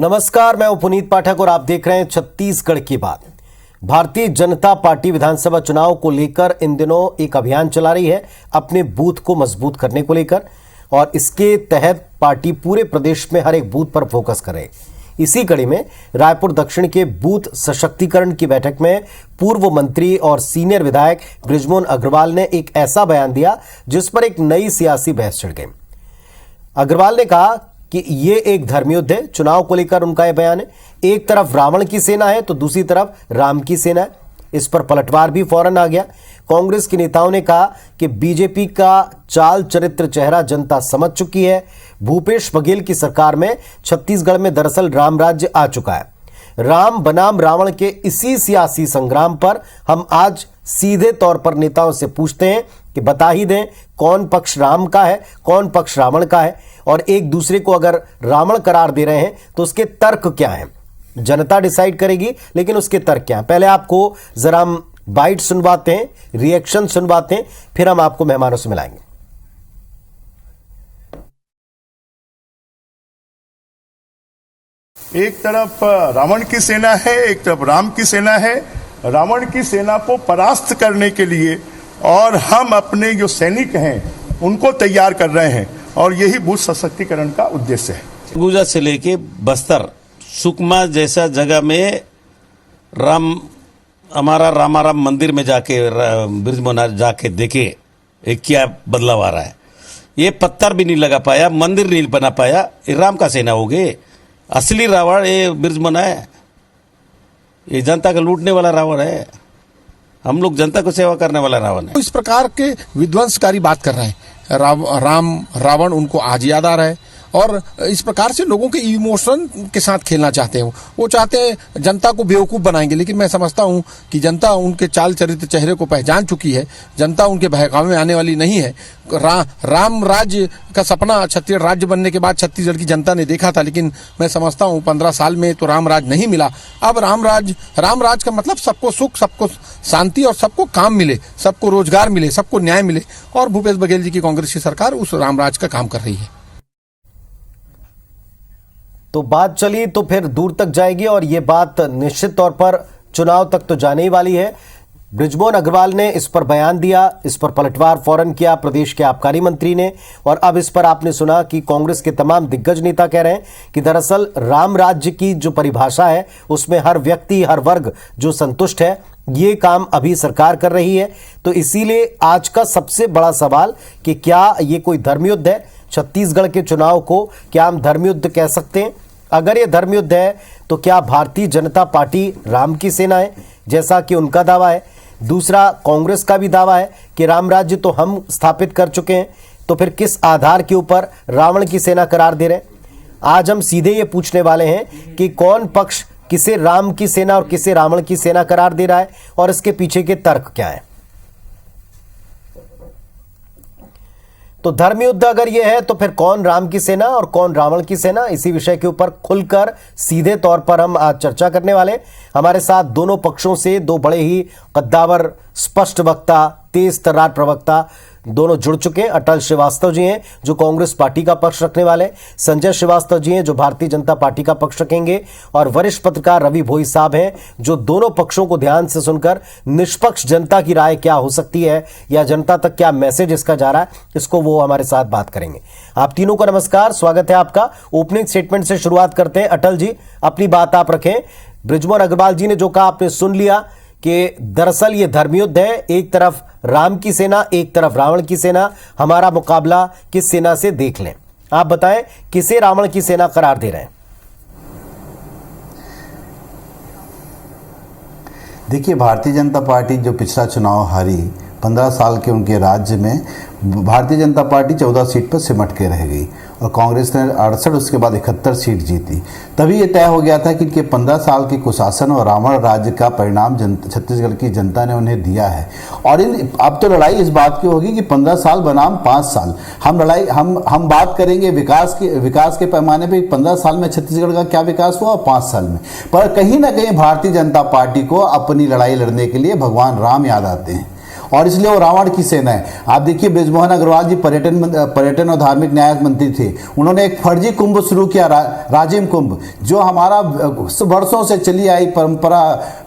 नमस्कार, मैं पुनीत पाठक और आप देख रहे हैं छत्तीसगढ़ की बात। भारतीय जनता पार्टी विधानसभा चुनाव को लेकर इन दिनों एक अभियान चला रही है अपने बूथ को मजबूत करने को लेकर, और इसके तहत पार्टी पूरे प्रदेश में हर एक बूथ पर फोकस करे। इसी कड़ी में रायपुर दक्षिण के बूथ सशक्तिकरण की बैठक में पूर्व मंत्री और सीनियर विधायक बृजमोहन अग्रवाल ने एक ऐसा बयान दिया जिस पर एक नई सियासी बहस छिड़ गई। अग्रवाल ने कहा कि ये एक धर्मयुद्ध है। चुनाव को लेकर उनका यह बयान है। एक तरफ रावण की सेना है तो दूसरी तरफ राम की सेना है। इस पर पलटवार भी फौरन आ गया। कांग्रेस के नेताओं ने कहा कि बीजेपी का चाल चरित्र चेहरा जनता समझ चुकी है। भूपेश बघेल की सरकार में छत्तीसगढ़ में दरअसल राम राज्य आ चुका है। राम बनाम रावण के इसी सियासी संग्राम पर हम आज सीधे तौर पर नेताओं से पूछते हैं कि बता ही दें कौन पक्ष राम का है, कौन पक्ष रावण का है, और एक दूसरे को अगर रावण करार दे रहे हैं तो उसके तर्क क्या हैं। जनता डिसाइड करेगी, लेकिन उसके तर्क क्या हैं। पहले आपको जरा हम बाइट सुनवाते हैं, रिएक्शन सुनवाते हैं, फिर हम आपको मेहमानों से मिलाएंगे। एक तरफ रावण की सेना है, एक तरफ राम की सेना है। रावण की सेना को परास्त करने के लिए और हम अपने जो सैनिक हैं उनको तैयार कर रहे हैं, और यही बूथ सशक्तिकरण का उद्देश्य है। सरगुजा से लेके बस्तर, सुकमा जैसा जगह में हमारा रामाराम मंदिर में जाके बृजमोहन जाके देखे एक क्या बदलाव आ रहा है। ये पत्थर भी नहीं लगा पाया, मंदिर नहीं बना पाया, ये राम का सेना हो गए। असली रावण ये बृजमोहन है, ये जनता का लूटने वाला रावण है। हम लोग जनता को सेवा करने वाला रावण है। इस प्रकार के विध्वंसकारी बात कर रहे हैं। रावण उनको आज याद आ रहा है, और इस प्रकार से लोगों के इमोशन के साथ खेलना चाहते हैं। वो चाहते हैं जनता को बेवकूफ़ बनाएंगे, लेकिन मैं समझता हूं कि जनता उनके चाल चरित्र चेहरे को पहचान चुकी है। जनता उनके बहकावे में आने वाली नहीं है। राम राज्य का सपना छत्तीसगढ़ राज्य बनने के बाद छत्तीसगढ़ की जनता ने देखा था, लेकिन मैं समझता हूं 15 साल में तो राम राज नहीं मिला। अब राम राज का मतलब सबको सुख, सबको शांति और सबको काम मिले, सबको रोजगार मिले, सबको न्याय मिले, और भूपेश बघेल जी की कांग्रेस की सरकार उस राम राज का काम कर रही है। तो बात चली तो फिर दूर तक जाएगी, और ये बात निश्चित तौर पर चुनाव तक तो जाने ही वाली है। बृजमोहन अग्रवाल ने इस पर बयान दिया, इस पर पलटवार फौरन किया प्रदेश के आबकारी मंत्री ने, और अब इस पर आपने सुना कि कांग्रेस के तमाम दिग्गज नेता कह रहे हैं कि दरअसल राम राज्य की जो परिभाषा है उसमें हर व्यक्ति, हर वर्ग जो संतुष्ट है, ये काम अभी सरकार कर रही है। तो इसीलिए आज का सबसे बड़ा सवाल कि क्या ये कोई धर्मयुद्ध है। छत्तीसगढ़ के चुनाव को क्या हम धर्मयुद्ध कह सकते हैं? अगर ये धर्मयुद्ध है तो क्या भारतीय जनता पार्टी राम की सेना है, जैसा कि उनका दावा है? दूसरा, कांग्रेस का भी दावा है कि राम राज्य तो हम स्थापित कर चुके हैं, तो फिर किस आधार के ऊपर रावण की सेना करार दे रहे हैं? आज हम सीधे ये पूछने वाले हैं कि कौन पक्ष किसे राम की सेना और किसे रावण की सेना करार दे रहा है, और इसके पीछे के तर्क क्या है। तो धर्मयुद्ध अगर यह है तो फिर कौन राम की सेना और कौन रावण की सेना, इसी विषय के ऊपर खुलकर सीधे तौर पर हम आज चर्चा करने वाले। हमारे साथ दोनों पक्षों से दो बड़े ही कद्दावर, स्पष्ट वक्ता, तेज तर्रार प्रवक्ता दोनों जुड़ चुके हैं। अटल श्रीवास्तव जी हैं जो कांग्रेस पार्टी का पक्ष रखने वाले, संजय श्रीवास्तव जी हैं जो भारतीय जनता पार्टी का पक्ष रखेंगे, और वरिष्ठ पत्रकार रवि भोई साहब हैं जो दोनों पक्षों को ध्यान से सुनकर निष्पक्ष जनता की राय क्या हो सकती है या जनता तक क्या मैसेज इसका जा रहा है, इसको वो हमारे साथ बात करेंगे। आप तीनों को नमस्कार, स्वागत है आपका। ओपनिंग स्टेटमेंट से शुरुआत करते हैं। अटल जी, अपनी बात आप रखें। बृजमोहन अग्रवाल जी ने जो कहा आपने सुन लिया कि दरअसल ये धर्मयुद्ध है, एक तरफ राम की सेना, एक तरफ रावण की सेना, हमारा मुकाबला किस सेना से, देख लें। आप बताएं किसे रावण की सेना करार दे रहे हैं? देखिए, भारतीय जनता पार्टी जो पिछला चुनाव हारी, 15 साल के उनके राज्य में भारतीय जनता पार्टी 14 सीट पर सिमट के रह गई, और कांग्रेस ने 68, उसके बाद 71 सीट जीती। तभी ये तय हो गया था कि इनके 15 साल के कुशासन और रावण राज्य का परिणाम छत्तीसगढ़ की जनता ने उन्हें दिया है। और अब तो लड़ाई इस बात की होगी कि 15 साल बनाम 5 साल हम बात करेंगे विकास के पैमाने पे 15 साल में छत्तीसगढ़ का क्या विकास हुआ और 5 साल में। पर कहीं ना कहीं भारतीय जनता पार्टी को अपनी लड़ाई लड़ने के लिए भगवान राम याद आते हैं, और इसलिए वो रावण की सेना है। आप देखिए बृजमोहन अग्रवाल जी पर्यटन और धार्मिक न्याय मंत्री थे, उन्होंने एक फर्जी कुंभ शुरू किया, राजिम कुंभ, जो हमारा वर्षों से चली आई परंपरा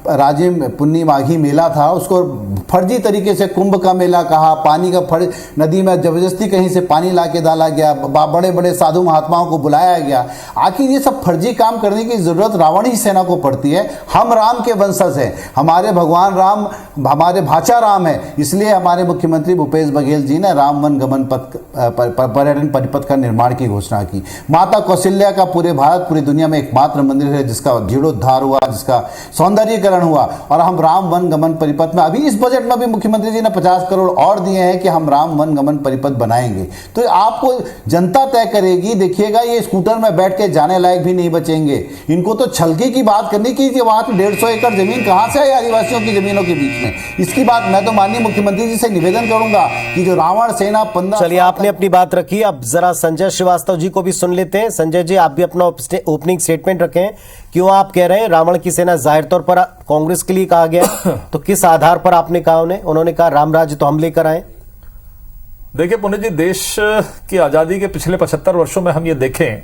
राजिम पुन्नी माघी मेला था, उसको फर्जी तरीके से कुंभ का मेला कहा, पानी का नदी में जबरदस्ती कहीं से पानी ला के डाला गया, बड़े बड़े साधु महात्माओं को बुलाया गया। आखिर ये सब फर्जी काम करने की जरूरत रावण ही सेना को पड़ती है। हम राम के वंशज हैं, हमारे भगवान राम हमारे भाचा राम है, इसलिए हमारे मुख्यमंत्री भूपेश बघेल जी ने राम वन गमन पथ पर्यटन परिपथ का निर्माण की घोषणा की। माता कौशल्या का पूरे भारत पूरी दुनिया में एकमात्र मंदिर है जिसका जीर्णोद्धार हुआ, जिसका सौंदर्यीकरण हुआ, और हम राम वन गमन परिपथ में अभी इस बजट में भी मुख्यमंत्री जी ने 50 करोड़ और दिए हैं कि हम राम वन गमन परिपथ बनाएंगे। तो आपको जनता तय करेगी। देखिएगा ये स्कूटर में बैठ के जाने लायक भी नहीं बचेंगे। इनको तो छलके की बात करनी कि वहां तो 150 एकड़ जमीन कहां से आई आदिवासियों की जमीनों के बीच में। इसकी बात मैं तो माननीय मुख्यमंत्री जी से निवेदन करूंगा कि जो रावण सेना 15। चलिए, आपने अपनी बात रखी, अब जरा संजय श्रीवास्तव जी को भी सुन लेते हैं। संजय जी, आप भी अपना ओपनिंग स्टेटमेंट रखें। क्यों आप कह रहे हैं रावण की सेना जाहिर तौर पर कांग्रेस के लिए कहा गया, तो किस आधार पर आपने कहा? उन्होंने कहा राम राज्य तो हम लेकर आए। देखिए पुनीत जी, देश की आजादी के पिछले 75 वर्षों में हम ये देखें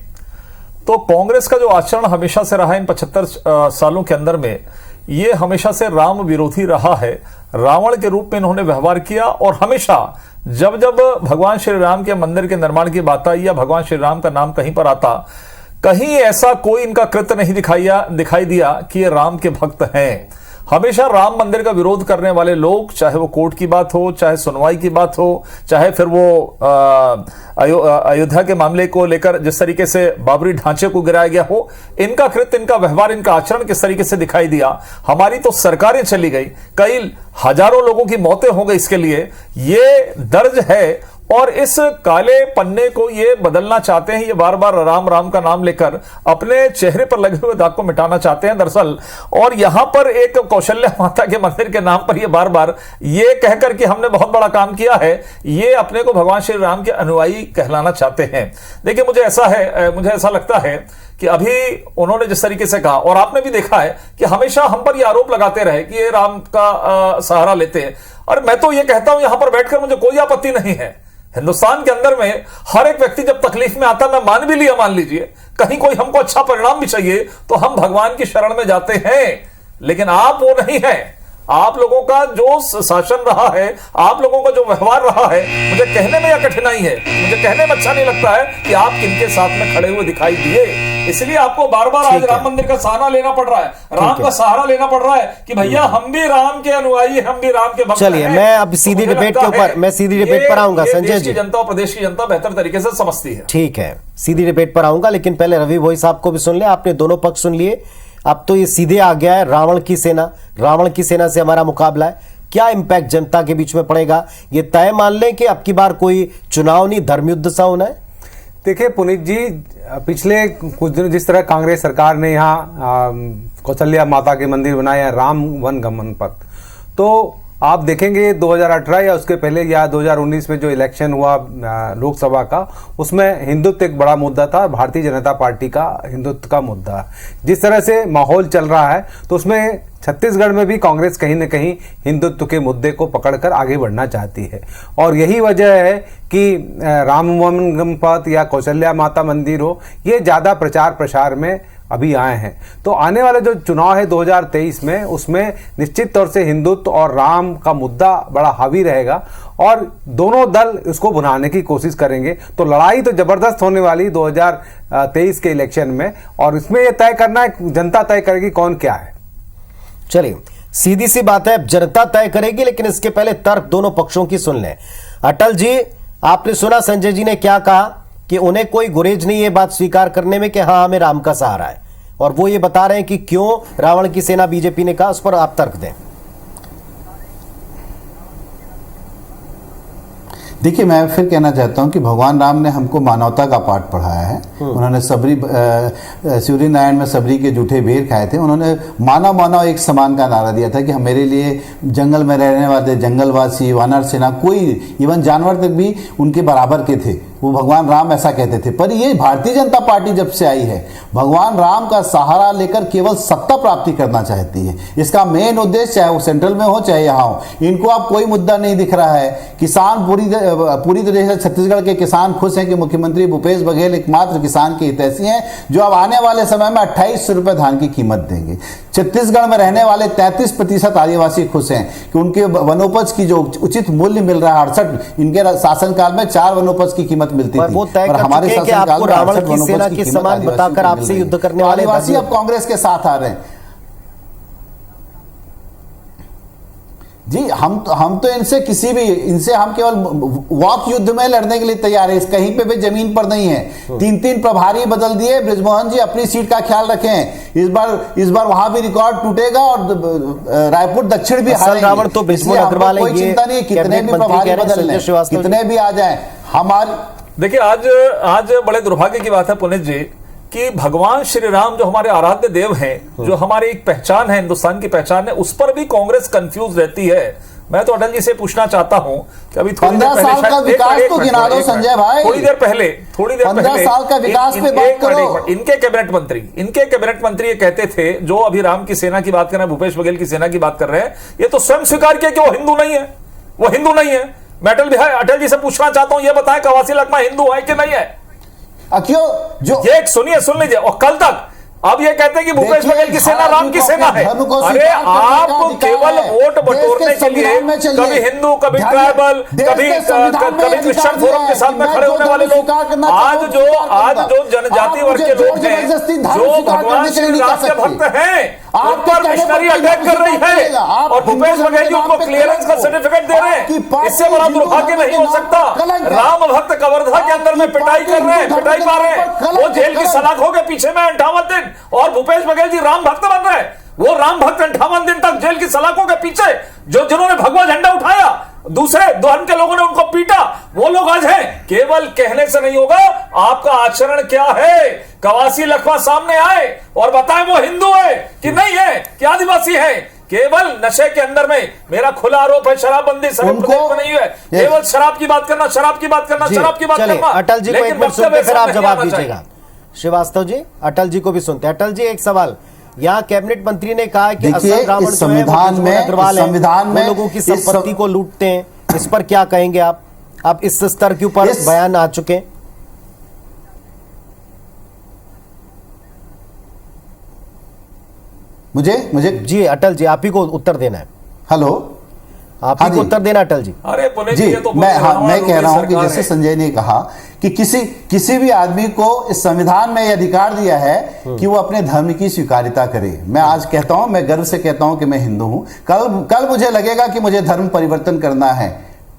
तो कांग्रेस का जो आचरण हमेशा से रहा इन 75 सालों के अंदर में, ये हमेशा से राम विरोधी रहा है। रावण के रूप में इन्होंने व्यवहार किया और हमेशा जब जब भगवान श्री राम के मंदिर के निर्माण की बात आई या भगवान श्री राम का नाम कहीं पर आता, कहीं ऐसा कोई इनका कृत्य नहीं दिखाई दिया कि ये राम के भक्त हैं। हमेशा राम मंदिर का विरोध करने वाले लोग, चाहे वो कोर्ट की बात हो, चाहे सुनवाई की बात हो, चाहे फिर वो अयोध्या के मामले को लेकर जिस तरीके से बाबरी ढांचे को गिराया गया हो, इनका कृत्य, इनका व्यवहार, इनका आचरण किस तरीके से दिखाई दिया। हमारी तो सरकारें चली गई, कई हजारों लोगों की मौतें हो गई, इसके लिए ये दर्ज है। और इस काले पन्ने को ये बदलना चाहते हैं, ये बार बार राम राम का नाम लेकर अपने चेहरे पर लगे हुए दाग को मिटाना चाहते हैं दरअसल। और यहां पर एक कौशल्या माता के मंदिर के नाम पर ये बार बार ये कहकर कि हमने बहुत बड़ा काम किया है, ये अपने को भगवान श्री राम के अनुयायी कहलाना चाहते हैं। देखिए मुझे ऐसा लगता है कि अभी उन्होंने जिस तरीके से कहा, और आपने भी देखा है कि हमेशा हम पर ये आरोप लगाते रहे कि ये राम का सहारा लेते हैं। और मैं तो ये कहता हूं यहां पर बैठकर मुझे कोई आपत्ति नहीं है। हिंदुस्तान के अंदर में हर एक व्यक्ति जब तकलीफ में आता, मैं मान भी लिया, मान लीजिए कहीं कोई हमको अच्छा परिणाम भी चाहिए तो हम भगवान की शरण में जाते हैं। लेकिन आप वो नहीं है। आप लोगों का जो शासन रहा है, आप लोगों का जो व्यवहार रहा है, मुझे कहने में यह कठिनाई है, मुझे कहने में अच्छा नहीं लगता है कि आप किनके साथ में खड़े हुए दिखाई दिए। इसलिए आपको बार बार आज राम मंदिर का सहारा लेना पड़ रहा है, राम का सहारा लेना पड़ रहा है कि भैया हम भी राम के अनुयायी, हम भी राम के भक्त हैं। चलिए, मैं अब सीधी डिबेट के ऊपर, मैं सीधी डिबेट पर आऊंगा। संजय जी, जनता और प्रदेश की जनता बेहतर तरीके से समझती है। ठीक है, सीधी डिबेट पर आऊंगा, लेकिन पहले रवि भोई साहब को भी सुन ले। आपने दोनों पक्ष सुन लिए, अब तो ये सीधे आ गया है रावण की सेना से हमारा मुकाबला है। क्या इंपैक्ट जनता के बीच में पड़ेगा, ये तय मान लें कि अब की बार कोई चुनाव नहीं, धर्मयुद्ध सा होना है? देखिए पुनीत जी, पिछले कुछ दिनों जिस तरह कांग्रेस सरकार ने यहाँ कौशल्या माता के मंदिर बनाए हैं, राम वन गमन पथ, तो आप देखेंगे 2018 या उसके पहले या 2019 में जो इलेक्शन हुआ लोकसभा का, उसमें हिंदुत्व एक बड़ा मुद्दा था, भारतीय जनता पार्टी का हिंदुत्व का मुद्दा। जिस तरह से माहौल चल रहा है तो उसमें छत्तीसगढ़ में भी कांग्रेस कहीं न कहीं हिंदुत्व के मुद्दे को पकड़कर आगे बढ़ना चाहती है। और यही वजह है कि राम वन पथ या कौशल्या माता मंदिर हो, ये ज़्यादा प्रचार प्रसार में अभी आए हैं। तो आने वाला जो चुनाव है 2023 में, उसमें निश्चित तौर से हिंदुत्व और राम का मुद्दा बड़ा हावी रहेगा और दोनों दल इसको भुनाने की कोशिश करेंगे। तो लड़ाई तो जबरदस्त होने वाली 2023 के इलेक्शन में, और इसमें यह तय करना है, जनता तय करेगी कौन क्या है। चलिए, सीधी सी बात है, जनता तय करेगी, लेकिन इसके पहले तर्क दोनों पक्षों की सुन लें। अटल जी, आपने सुना संजय जी ने क्या कहा कि उन्हें कोई गुरेज नहीं है बात स्वीकार करने में कि हाँ हमें राम का सहारा है, और वो ये बता रहे हैं कि क्यों रावण की सेना बीजेपी ने कहा, उस पर आप तर्क दें। देखिए, मैं फिर कहना चाहता हूं कि भगवान राम ने हमको मानवता का पाठ पढ़ाया है। उन्होंने सूर्य नारायण में सबरी के जूठे बेर खाए थे। उन्होंने मानव मानव एक समान का नारा दिया था कि हम मेरे लिए जंगल में रहने वाले जंगलवासी, वानर सेना, कोई इवन जानवर तक भी उनके बराबर के थे। वो भगवान राम ऐसा कहते थे। पर ये भारतीय जनता पार्टी जब से आई है, भगवान राम का सहारा लेकर केवल सत्ता प्राप्ति करना चाहती है। इसका मेन उद्देश्य, चाहे वो सेंट्रल में हो चाहे यहाँ हो, इनको अब कोई मुद्दा नहीं दिख रहा है। किसान पूरी तरह से, छत्तीसगढ़ के किसान खुश हैं कि मुख्यमंत्री भूपेश बघेल एकमात्र किसान के हितैषी हैं जो अब आने वाले समय में 28 रुपए धान की कीमत देंगे। छत्तीसगढ़ में रहने वाले 33% आदिवासी खुश हैं कि उनके वनोपज की जो उचित मूल्य मिल रहा है, 68 इनके शासनकाल में 4 वनोपज की कीमत मिलती थी, वो तय कर हमारे चुके हैं कि शासनकाल आपको में रावण की सेना के समान बताकर आपसे युद्ध करने वाले आदिवासी अब कांग्रेस के साथ आ रहे हैं। जी हम तो इनसे हम केवल वॉक युद्ध में लड़ने के लिए तैयार है। इस कहीं पे भी जमीन पर नहीं है। 3 प्रभारी बदल दिए। बृजमोहन जी अपनी सीट का ख्याल रखें। इस बार वहां भी रिकॉर्ड टूटेगा और रायपुर दक्षिण भी हारेंगे। रावण तो बृजमोहन अग्रवाल है, कोई चिंता नहीं, कितने भी प्रभारी बदल लें, कितने भी आ जाए हमारे। देखिए आज बड़े दुर्भाग्य की बात है पुनीत जी कि भगवान श्री राम जो हमारे आराध्य देव हैं, जो हमारी एक पहचान है, हिंदुस्तान की पहचान है, उस पर भी कांग्रेस कंफ्यूज रहती है। मैं तो अटल जी से पूछना चाहता हूं कि अभी 15 साल का विकास तो गिना दो संजय भाई। थोड़ी देर पहले 15 साल का विकास पे बात करो। इनके कैबिनेट मंत्री ये कहते थे, जो अभी राम की सेना की बात कर रहे हैं, भूपेश बघेल की सेना की बात कर रहे हैं, ये तो स्वयं स्वीकार किया कि वो हिंदू नहीं है। मैं अटल जी से पूछना चाहता हूं, ये बताएं कवासी लखमा हिंदू है कि नहीं है? क्यों जो ये सुन लीजिए। और कल तक अब ये कहते हैं कि भूपेश बघेल की सेना राम की सेना है। अरे आप केवल वोट बटोरने के लिए कभी हिंदू, कभी ट्राइबल, कभी क्रिश्चियन फोरम के साथ में खड़े होने वाले लोग, आज जो जनजाति वर्ग के लोग हैं, जो भगवान श्री राम के भक्त हैं, उन पर मिशनरी अटैक कर रही है और भूपेश बघेल जी उनको क्लियरेंस का सर्टिफिकेट दे रहे हैं। इससे बड़ा दुर्भाग्य नहीं हो सकता। राम भक्त कवर्धा के अंदर में पिटाई कर रहे हैं, पिटाई मार रहे हैं, वो जेल की सलाखों के पीछे में 58 दिन, और भूपेश बघेल जी राम भक्त बन रहे हैं। वो राम भक्त 58 दिन तक जेल की सलाखों के पीछे, जिन्होंने भगवा झंडा उठाया, दूसरे धर्म के लोगों ने उनको पीटा, वो लोग आज हैं। केवल कहने से नहीं होगा, आपका आचरण क्या है? कवासी लखमा सामने आए और बताएं वो हिंदू है कि नहीं है, कि आदिवासी है। केवल नशे के अंदर में मेरा खुला आरोप है, शराबबंदी सभी प्रदेश में नहीं है। केवल शराब की बात करना। अटल जी को एक मिनट सुनते, फिर आप जवाब दीजिएगा। श्रीवास्तव जी, अटल जी को भी सुनते हैं। अटल जी, एक सवाल, यहाँ कैबिनेट मंत्री ने कहा कि असल रावण जो है वो अग्रवाल है, वो लोगों की संपत्ति को लूटते हैं। इस पर क्या कहेंगे आप इस स्तर के ऊपर बयान आ चुके हैं। मुझे जी अटल जी, आप ही को उत्तर देना है। हेलो, आप ही को उत्तर देना अटल जी। अरे जी, मैं कह रहा हूं कि जैसे संजय ने कहा कि किसी भी आदमी को इस संविधान में यह अधिकार दिया है कि वो अपने धर्म की स्वीकार्यता करे। मैं आज कहता हूं, मैं गर्व से कहता हूं कि मैं हिंदू हूं। कल मुझे लगेगा कि मुझे धर्म परिवर्तन करना है,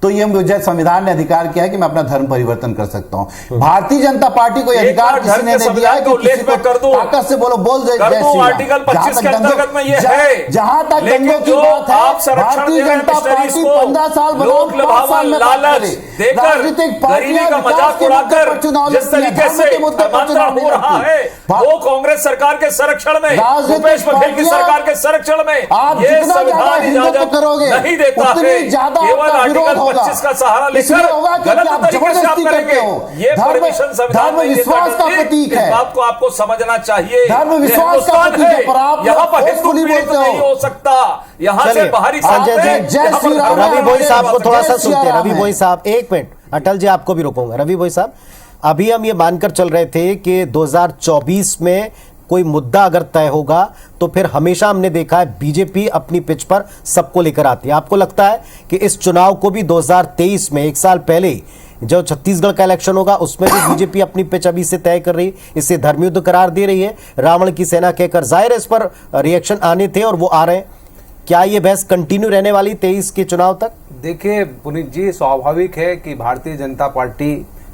तो ये मुझे संविधान ने अधिकार किया है कि मैं अपना धर्म परिवर्तन कर सकता हूं। भारतीय जनता पार्टी को यह अधिकार किसी ने नहीं दिया है कि किसी को ताकत से बोल जय श्री राम। आर्टिकल 25 के अंतर्गत में ये है। जहां तक दंगों की बात है, भारतीय जनता पार्टी 15 साल बनाम 5 साल में लालच देकर राजनीतिक पार्टियां का मजाक उड़ाकर जिस तरीके से मंत्रण हो रहा है, वो कांग्रेस सरकार के संरक्षण में, भूपेश बघेल की सरकार के संरक्षण में ये संविधान इजाजत नहीं देता है। केवल आर्टिकल 25 का सहारा लेकर गलत तरीके से आप करेंगे, ये परमिशन संविधान में विश्वास का प्रतीक है। बात को आपको समझना चाहिए। धर्म विश्वास का प्रतीक है, पर आप यहाँ पर हिंदू पीड़ित नहीं हो सकता। यहाँ से बाहरी रवि भोई साहब को थोड़ा सा सुनते हैं। रवि भोई साहब, एक मिनट, अटल जी आपको भी रोकूंगा। रवि भोई साहब, अभी हम ये मानकर चल रहे थे कि 2024 में कोई मुद्दा अगर तय होगा तो फिर हमेशा हमने देखा है बीजेपी अपनी पिच पर सबको लेकर आती है। आपको लगता है कि इस चुनाव को भी 2023 में, एक साल पहले जो छत्तीसगढ़ का इलेक्शन होगा, उसमें भी बीजेपी अपनी पिच अभी से तय कर रही है, इसे धर्मयुद्ध करार दे रही है, रावण की सेना कहकर? जाहिर है इस पर रिएक्शन आने थे और वो आ रहे हैं। क्या ये बहस कंटिन्यू रहने वाली 23 के चुनाव तक? देखिए पुनीत जी, स्वाभाविक है कि भारतीय जनता पार्टी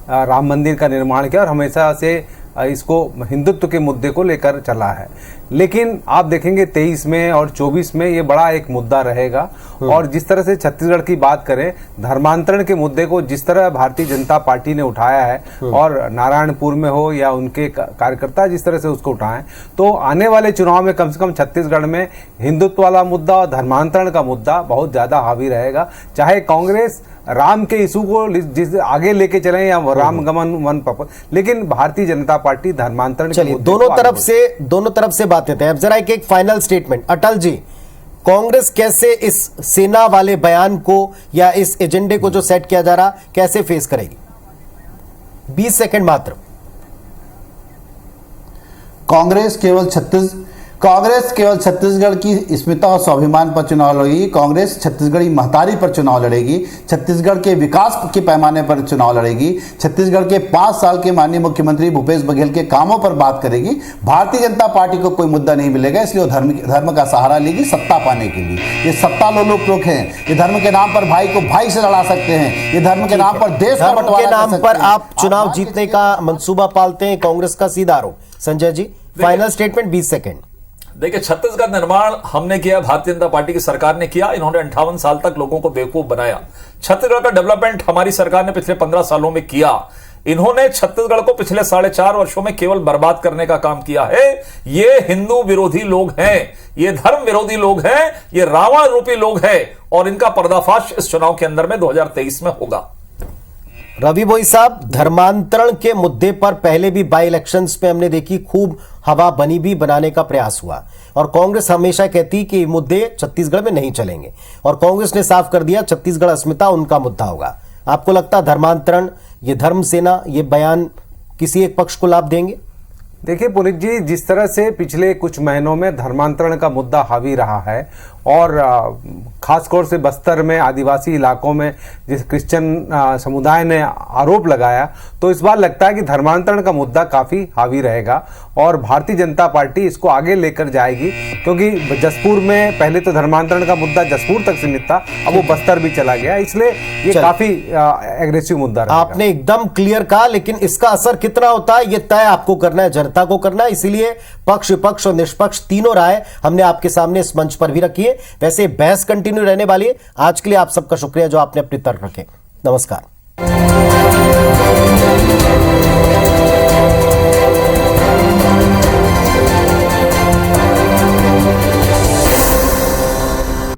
राम मंदिर का निर्माण किया और हमेशा से इसको हिंदुत्व के मुद्दे को लेकर चला है। लेकिन आप देखेंगे 23 में और 24 में ये बड़ा एक मुद्दा रहेगा। और जिस तरह से छत्तीसगढ़ की बात करें, धर्मांतरण के मुद्दे को जिस तरह भारतीय जनता पार्टी ने उठाया है और नारायणपुर में हो या उनके कार्यकर्ता जिस तरह से उसको उठाएं, तो आने वाले चुनाव में कम से कम छत्तीसगढ़ में हिंदुत्व वाला मुद्दा और धर्मांतरण का मुद्दा बहुत ज्यादा हावी रहेगा। चाहे कांग्रेस राम के इशू को जिस आगे लेके चले या राम गमन वन पर, लेकिन भारतीय जनता पार्टी धर्मांतरण के मुद्दे दोनों तरफ से बातें थे। अब जरा एक फाइनल स्टेटमेंट अटल जी, कांग्रेस कैसे इस सेना वाले बयान को या इस एजेंडे को जो सेट किया जा रहा कैसे फेस करेगी? 20 सेकंड मात्र। कांग्रेस केवल छत्तीसगढ़ की अस्मिता और स्वाभिमान पर चुनाव लड़ेगी। कांग्रेस छत्तीसगढ़ी महतारी पर चुनाव लड़ेगी, छत्तीसगढ़ के विकास के पैमाने पर चुनाव लड़ेगी, छत्तीसगढ़ के 5 साल के माननीय मुख्यमंत्री भूपेश बघेल के कामों पर बात करेगी। भारतीय जनता पार्टी को कोई मुद्दा नहीं मिलेगा, इसलिए वो धर्म का सहारा लेगी सत्ता पाने के लिए। ये सत्ता लोग हैं, ये धर्म के नाम पर भाई को भाई से लड़ा सकते हैं, ये धर्म के नाम पर देश का बंटवारा के नाम पर आप चुनाव जीतने का मंसूबा पालते हैं, कांग्रेस का सीधा आरोप। Sanjay ji, final statement 20 second. देखिए, छत्तीसगढ़ निर्माण हमने किया, भारतीय जनता पार्टी की सरकार ने किया। इन्होंने 58 साल तक लोगों को बेवकूफ बनाया। छत्तीसगढ़ का डेवलपमेंट हमारी सरकार ने पिछले 15 सालों में किया। इन्होंने छत्तीसगढ़ को पिछले 4.5 वर्षों में केवल बर्बाद करने का काम किया है। ये हिंदू विरोधी लोग हैं, ये धर्म विरोधी लोग हैं, ये रावण रूपी लोग हैं, और इनका पर्दाफाश इस चुनाव के अंदर में 2023 में होगा। रवि बोई साहब, धर्मांतरण के मुद्दे पर पहले भी बाई इलेक्शंस में हमने देखी खूब हवा बनी भी बनाने का प्रयास हुआ, और कांग्रेस हमेशा कहती कि ये मुद्दे छत्तीसगढ़ में नहीं चलेंगे, और कांग्रेस ने साफ कर दिया छत्तीसगढ़ अस्मिता उनका मुद्दा होगा। आपको लगता धर्मांतरण, ये धर्म सेना, ये बयान किसी एक पक्ष को लाभ देंगे? देखिए पुनीत जी, जिस तरह से पिछले कुछ महीनों में धर्मांतरण का मुद्दा हावी रहा है, और खासतौर से बस्तर में आदिवासी इलाकों में जिस क्रिश्चियन समुदाय ने आरोप लगाया, तो इस बार लगता है कि धर्मांतरण का मुद्दा काफी हावी रहेगा और भारतीय जनता पार्टी इसको आगे लेकर जाएगी। क्योंकि जसपुर में पहले तो धर्मांतरण का मुद्दा जसपुर तक सीमित था, अब वो बस्तर भी चला गया, इसलिए ये काफी एग्रेसिव मुद्दा रहेगा। आपने एकदम क्लियर कहा, लेकिन इसका असर कितना होता है ये तय आपको करना है, जनता को करना है। इसीलिए पक्ष विपक्ष और निष्पक्ष तीनों राय हमने आपके सामने इस मंच पर भी रखी है। वैसे बहस कंटिन्यू रहने वाली है। आज के लिए आप सबका शुक्रिया जो आपने अपने तर्क रखे। नमस्कार।